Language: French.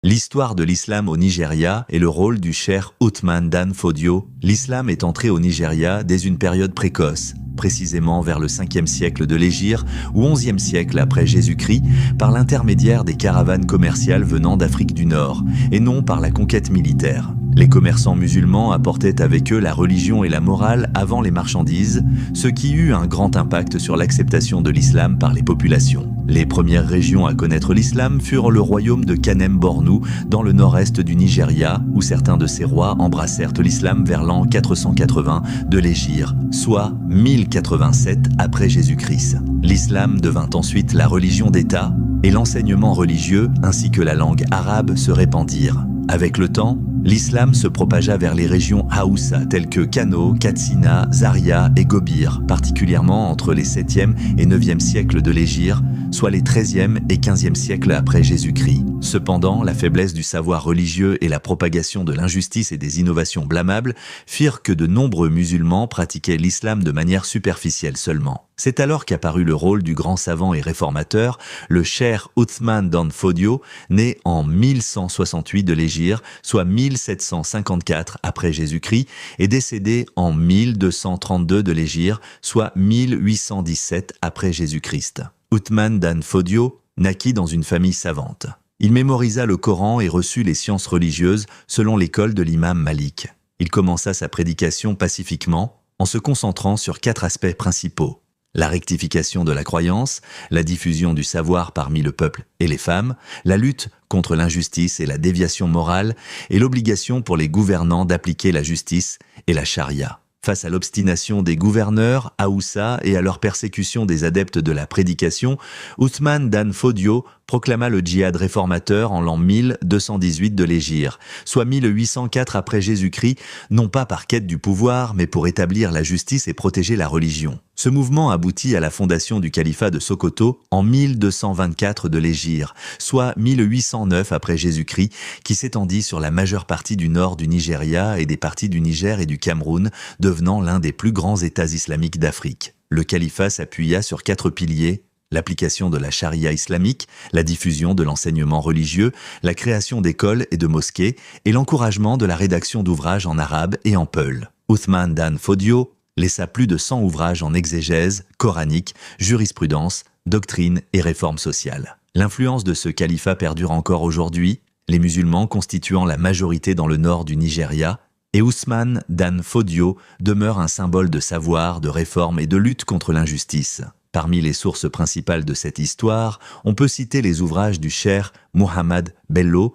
L'histoire de l'islam au Nigeria et le rôle du cheikh Othman Dan Fodio. L'islam est entré au Nigeria dès une période précoce, précisément vers le 5e siècle de l'Hégire ou 11e siècle après Jésus-Christ, par l'intermédiaire des caravanes commerciales venant d'Afrique du Nord, et non par la conquête militaire. Les commerçants musulmans apportaient avec eux la religion et la morale avant les marchandises, ce qui eut un grand impact sur l'acceptation de l'islam par les populations. Les premières régions à connaître l'islam furent le royaume de Kanem-Bornou, dans le nord-est du Nigeria, où certains de ses rois embrassèrent l'islam vers l'an 480 de l'Hégire, soit 1087 après Jésus-Christ. L'islam devint ensuite la religion d'État, et l'enseignement religieux ainsi que la langue arabe se répandirent. Avec le temps, l'islam se propagea vers les régions Haoussa telles que Kano, Katsina, Zaria et Gobir, particulièrement entre les 7e et 9e siècles de l'Hégire, soit les 13e et 15e siècles après Jésus-Christ. Cependant, la faiblesse du savoir religieux et la propagation de l'injustice et des innovations blâmables firent que de nombreux musulmans pratiquaient l'islam de manière superficielle seulement. C'est alors qu'apparut le rôle du grand savant et réformateur, le cheikh Othman Dan Fodio, né en 1168 de l'Hégire, soit 1754 après Jésus-Christ, et décédé en 1232 de l'Hégire, soit 1817 après Jésus-Christ. Othman Dan Fodio naquit dans une famille savante. Il mémorisa le Coran et reçut les sciences religieuses selon l'école de l'imam Malik. Il commença sa prédication pacifiquement, en se concentrant sur 4 aspects principaux: la rectification de la croyance, la diffusion du savoir parmi le peuple et les femmes, la lutte contre l'injustice et la déviation morale, et l'obligation pour les gouvernants d'appliquer la justice et la charia. Face à l'obstination des gouverneurs, Haoussa, et à leur persécution des adeptes de la prédication, Othman Dan Fodio proclama le djihad réformateur en l'an 1218 de l'Hégire, soit 1804 après Jésus-Christ, non pas par quête du pouvoir, mais pour établir la justice et protéger la religion. Ce mouvement aboutit à la fondation du califat de Sokoto en 1224 de l'Hégire, soit 1809 après Jésus-Christ, qui s'étendit sur la majeure partie du nord du Nigeria et des parties du Niger et du Cameroun, devenant l'un des plus grands États islamiques d'Afrique. Le califat s'appuya sur 4 piliers: l'application de la charia islamique, la diffusion de l'enseignement religieux, la création d'écoles et de mosquées, et l'encouragement de la rédaction d'ouvrages en arabe et en peul. Othman Dan Fodio laissa plus de 100 ouvrages en exégèse, coranique, jurisprudence, doctrine et réforme sociale. L'influence de ce califat perdure encore aujourd'hui, les musulmans constituant la majorité dans le nord du Nigeria, et Othman Dan Fodio demeure un symbole de savoir, de réforme et de lutte contre l'injustice. Parmi les sources principales de cette histoire, on peut citer les ouvrages du cheikh Mohammed Bello,